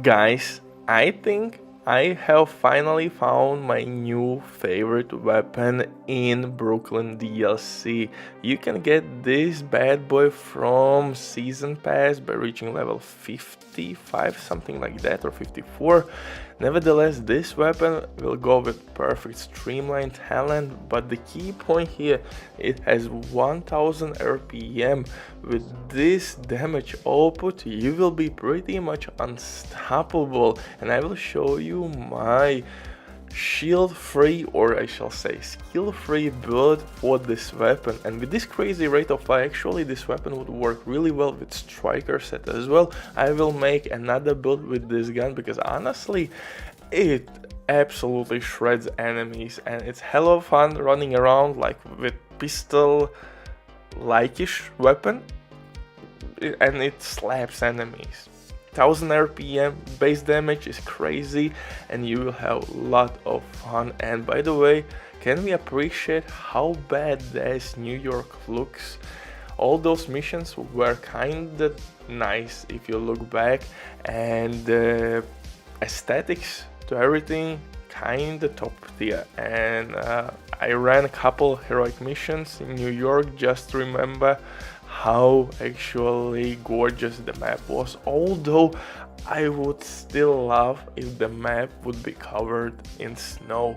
Guys, I think I have finally found my new favorite weapon in Brooklyn DLC. You can get this bad boy from Season Pass by reaching level 55, something like that, or 54. Nevertheless, this weapon will go with perfect streamlined talent, but the key point here, it has 1000 RPM. With this damage output, you will be pretty much unstoppable, and I will show you my shield-free, or I shall say skill-free build for this weapon. And with this crazy rate of fire, actually this weapon would work really well with striker set as well. I will make another build with this gun because honestly it absolutely shreds enemies, and it's hella fun running around like with pistol like-ish weapon, and it slaps enemies. 1000 RPM base damage is crazy, and you will have a lot of fun. And by the way, can we appreciate how badass New York looks? All those missions were kinda nice if you look back, and the aesthetics to everything kinda top tier. And I ran a couple heroic missions in New York just to remember how actually gorgeous the map was, although I would still love if the map would be covered in snow.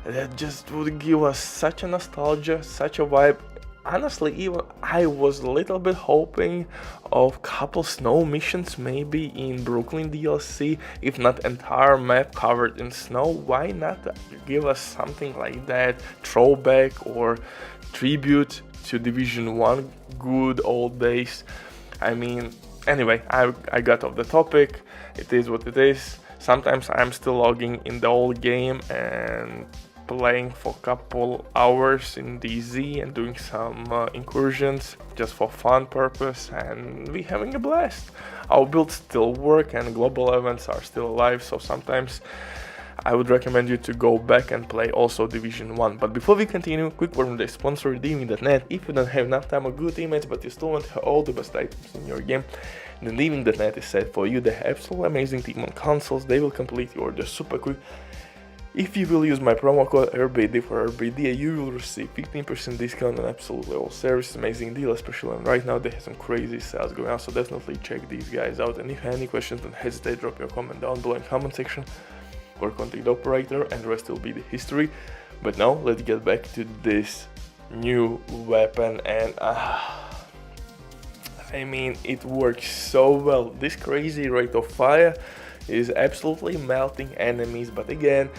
That just would give us such a nostalgia, such a vibe. Honestly, even I was a little bit hoping of couple snow missions maybe in Brooklyn DLC, if not entire map covered in snow. Why not give us something like that, throwback or tribute to Division 1 good old days. I mean, anyway, I got off the topic. It is what it is. Sometimes I'm still logging in the old game and playing for a couple hours in DZ and doing some incursions just for fun purpose, and we having a blast. Our builds still work and global events are still alive, so sometimes I would recommend you to go back and play also Division 1. But before we continue, quick word from the sponsor redeeming.net. If you don't have enough time or good teammates but you still want all the best items in your game, then redeeming.net is set for you. They have absolutely amazing team on consoles. They will complete your order super quick. If you will use my promo code RBD for RBD, you will receive 15% discount on absolutely all services. Amazing deal, especially right now they have some crazy sales going on, so definitely check these guys out. And if you have any questions, don't hesitate, drop your comment down below in the comment section or contact the operator, and the rest will be the history. But now let's get back to this new weapon, and I mean, it works so well. This crazy rate of fire is absolutely melting enemies, but again,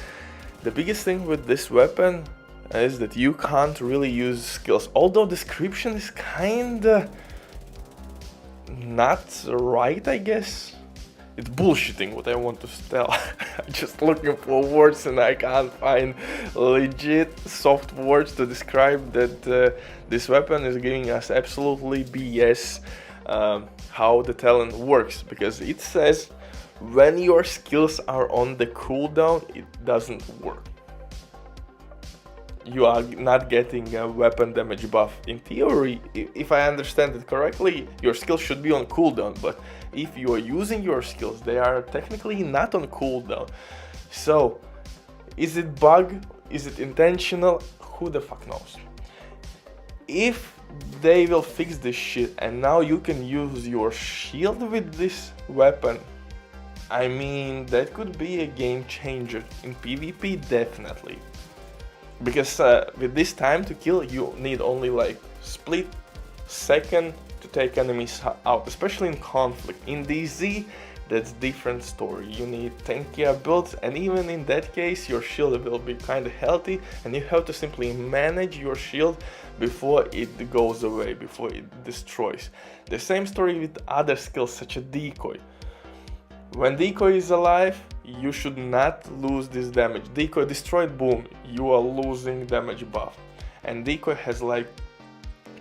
the biggest thing with this weapon is that you can't really use skills, although description is kinda not right, I guess. It's bullshitting what I want to tell. I'm just looking for words and I can't find legit soft words to describe that this weapon is giving us absolutely BS how the talent works, because it says when your skills are on the cooldown, it doesn't work. You are not getting a weapon damage buff. In theory, if I understand it correctly, your skills should be on cooldown, but if you are using your skills, they are technically not on cooldown. So, is it bug? Is it intentional? Who the fuck knows? If they will fix this shit and now you can use your shield with this weapon, I mean, that could be a game changer. In PvP, definitely. Because with this time to kill, you need only like split second to take enemies out, especially in conflict. In DZ, that's different story. You need tankier builds, and even in that case, your shield will be kinda healthy, and you have to simply manage your shield before it goes away, before it destroys. The same story with other skills such as decoy. When decoy is alive, you should not lose this damage. Decoy destroyed, boom, you are losing damage buff. And decoy has like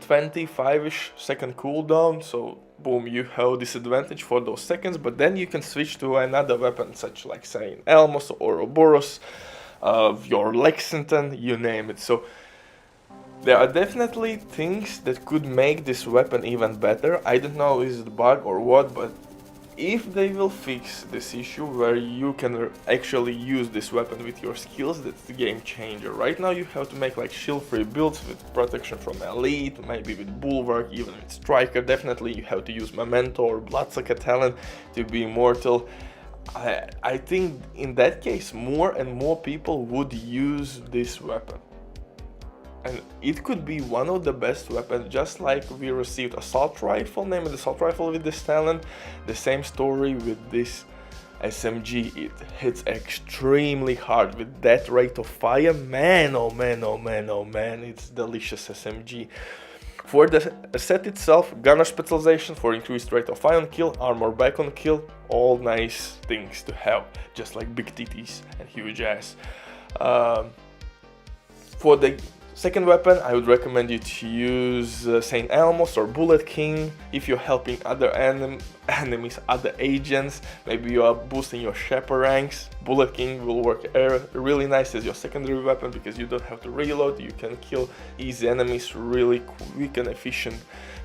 25-ish second cooldown, so boom, you have disadvantage for those seconds, but then you can switch to another weapon, such like saying Elmos or Ouroboros, your Lexington, you name it. So there are definitely things that could make this weapon even better. I don't know is it bug or what, but if they will fix this issue where you can actually use this weapon with your skills, that's the game changer. Right now you have to make like shield-free builds with protection from elite, maybe with bulwark, even with striker. Definitely you have to use memento or bloodsucker talent to be immortal. I think in that case more and more people would use this weapon. And it could be one of the best weapons, just like we received assault rifle, named assault rifle with this talent. The same story with this SMG, it hits extremely hard with that rate of fire. Man, oh man, oh man, oh man, it's delicious SMG. For the set itself, gunner specialization for increased rate of fire on kill, armor back on kill, all nice things to have, just like big titties and huge ass. For the second weapon, I would recommend you to use St. Elmo's or Bullet King if you're helping other enemies, other agents. Maybe you are boosting your Shepherd ranks. Bullet King will work really nice as your secondary weapon because you don't have to reload. You can kill easy enemies really quick and efficient.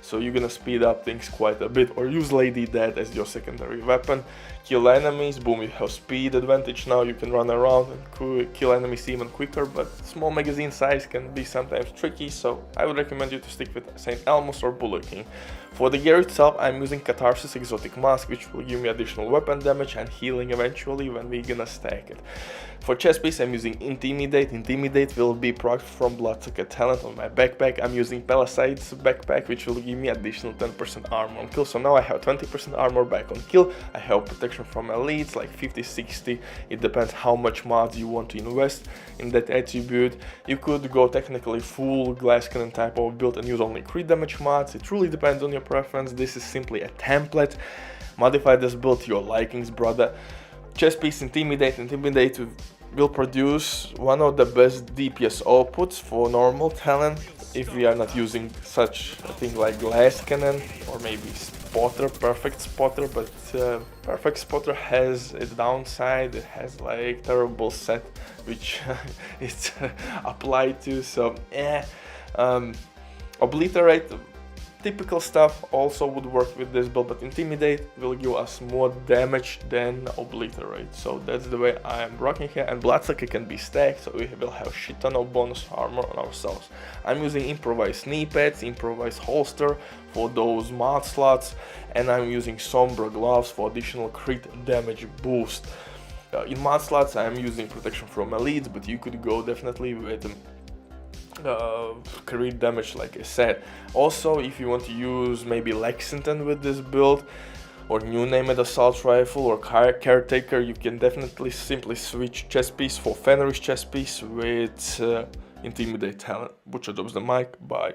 So you're gonna speed up things quite a bit. Or use Lady Death as your secondary weapon. Kill enemies, boom, you have speed advantage now. You can run around and kill enemies even quicker, but small magazine size can be sometimes tricky, so I would recommend you to stick with St. Elmo's or Bullet King. For the gear itself, I'm using CATHARSIS Exotic Mask, which will give me additional weapon damage and healing eventually when we're gonna stack it. For chest piece, I'm using Intimidate. Intimidate will be procced from Bloodsucker talent on my backpack. I'm using Palisades backpack, which will give me additional 10% armor on kill. So now I have 20% armor back on kill. I have protection from elites, like 50-60. It depends how much mods you want to invest in that attribute. You could go technically full glass cannon type of build and use only crit damage mods. It really depends on your preference. This is simply a template. Modify this build to your likings, brother. Chest piece, Intimidate will produce one of the best DPS outputs for normal talent if we are not using such a thing like glass cannon or maybe spotter, perfect spotter, but perfect spotter has its downside. It has like terrible set which it's applied to, so obliterate, typical stuff also would work with this build, but Intimidate will give us more damage than Obliterate. So that's the way I am rocking here, and Bloodsucker can be stacked, so we will have shit ton of bonus armor on ourselves. I'm using improvised knee pads, improvised holster for those mod slots, and I'm using Sombra gloves for additional crit damage boost. In mod slots I'm using protection from elites, but you could go definitely with crit damage like I said. Also, if you want to use maybe Lexington with this build, or new named assault rifle or caretaker, you can definitely simply switch chest piece for Fenris chest piece with Intimidate talent. Butcher drops the mic, bye.